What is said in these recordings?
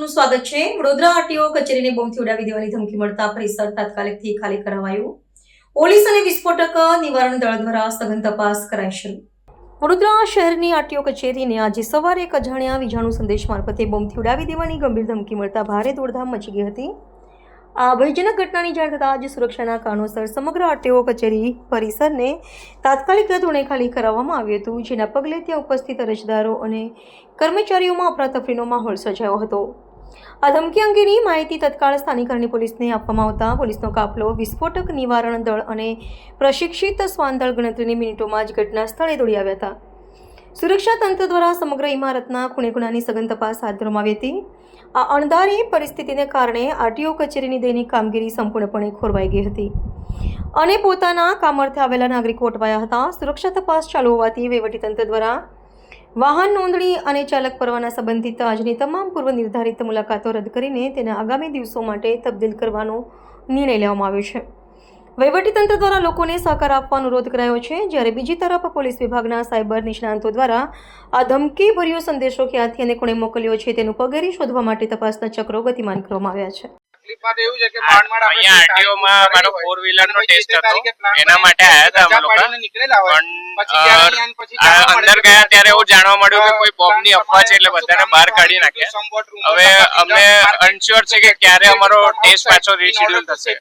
આપનું સ્વાગત છે। વડોદરા આરટીઓ કચેરીને બોમ્બથી ઉડાવી દેવાની ધમકી મળતા પરિસર તાત્કાલિકથી ખાલી કરાવાયું। પોલીસ અને વિસ્ફોટક નિવારણ દળ દ્વારા સઘન તપાસ કરાઈ શરૂ। વડોદરા શહેરની આરટીઓ કચેરીને આજે સવારે એક અજાણ્યા વિજાણુ સંદેશ મારફતે બોમ્બથી ઉડાવી દેવાની ગંભીર ધમકી મળતા ભારે દોડધામ મચી ગઈ હતી। આ ભયજનક ઘટનાની જાણ થતાં જ સુરક્ષાના કારણોસર સમગ્ર આરટીઓ કચેરી પરિસરને તાત્કાલિક ધોરણે ખાલી કરાવવામાં આવ્યું હતું, જેના પગલે ત્યાં ઉપસ્થિત અરજદારો અને કર્મચારીઓમાં અફરાતફરીનો માહોલ સર્જાયો હતો। આ ધમકી અંગેની માહિતી તત્કાળ સ્થાનિક પોલીસને આપવામાં આવતા પોલીસનો કાફલો, વિસ્ફોટક નિવારણ દળ અને પ્રશિક્ષિત શ્વાન દળ ગણતરીની મિનિટોમાં જ ઘટના સ્થળે દોડી આવ્યા હતા। સુરક્ષા તંત્ર દ્વારા સમગ્ર ઇમારતના ખૂણે-ખૂણાની સઘન તપાસ હાથ ધરવામાં આવી હતી। આ અણધારી પરિસ્થિતિને કારણે આરટીઓ કચેરીની દૈનિક કામગીરી સંપૂર્ણપણે ખોરવાઈ ગઈ હતી અને પોતાના કામ અર્થે આવેલા નાગરિકો અટવાયા હતા। સુરક્ષા તપાસ ચાલુ હોવાથી વહીવટીતંત્ર દ્વારા વાહન નોંધણી અને ચાલક પરવાના સંબંધિત આજની તમામ પૂર્વ નિર્ધારિત મુલાકાતો રદ કરીને તેને આગામી દિવસો માટે તબદીલ કરવાનો નિર્ણય લેવામાં આવ્યો છે। વહીવટીતંત્ર દ્વારા લોકોને સહકાર આપવા અનુરોધ કરાયો છે, જ્યારે બીજી તરફ પોલીસ વિભાગના સાયબર નિષ્ણાંતો દ્વારા આ ધમકીભર્યો સંદેશો ક્યાંથી અને કોણે મોકલ્યો છે તેનું પગેરી શોધવા માટે તપાસના ચક્રો ગતિમાન કરવામાં આવ્યા છે। અહીંયા આરટીઓમાં મારો 4 વ્હીલરનો ટેસ્ટ હતો, એના માટે આવ્યા હતા અમે લોકો, પણ અંદર ગયા ત્યારે એવું જાણવા મળ્યું કે કોઈ બોમ્બની અફવા છે, એટલે બધાને બહાર કાઢી નાખ્યા। હવે અમે અનશ્યોર છે કે ક્યારે અમારો ટેસ્ટ પાછો રીશેડ્યુલ થશે।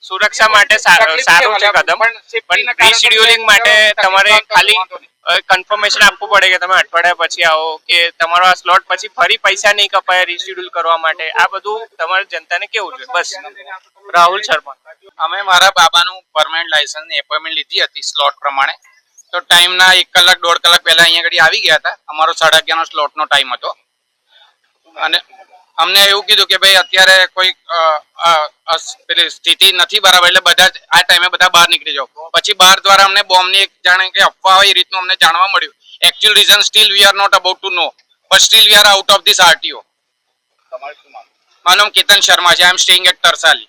સુરક્ષા માટે સારું છે કદમ, પણ રીશેડ્યુલિંગ માટે તમારે ખાલી કન્ફર્મેશન આપવું પડે કે તમે અઠવાડિયા પછી આવો, કે તમારો આ સ્લોટ પછી ફરી પૈસા નહીં કપાય રીશેડ્યુલ કરવા માટે। આ બધું તમારે જનતાને કેવું જોઈએ। બસ રાહુલ શર્મા। અમે મારા બાબાનું પરમેનન્ટ લાયસન્સની એપોઇન્ટમેન્ટ લીધી હતી સ્લોટ પ્રમાણે, તો ટાઈમના 1 કલાક 1.5 કલાક પહેલા અહીંયા આગળ આવી ગયા હતા। અમારો 11:30નો સ્લોટનો ટાઈમ હતો અને અમને એવું કીધું કે ભાઈ અત્યારે કોઈ પેલી સ્થિતિ નથી બરાબર, એટલે બધા આ ટાઈમે બધા બહાર નીકળી જાઓ। પછી બહાર દ્વારા અમને બોમ્બની એક જાણે કે અફવા હોય એ રીતનું અમને જાણવા મળ્યું। Actual reason still we are not about to know, but still we are out of this RTO. મારું નામ કેતન શર્મા છે, I am staying at Tarsali.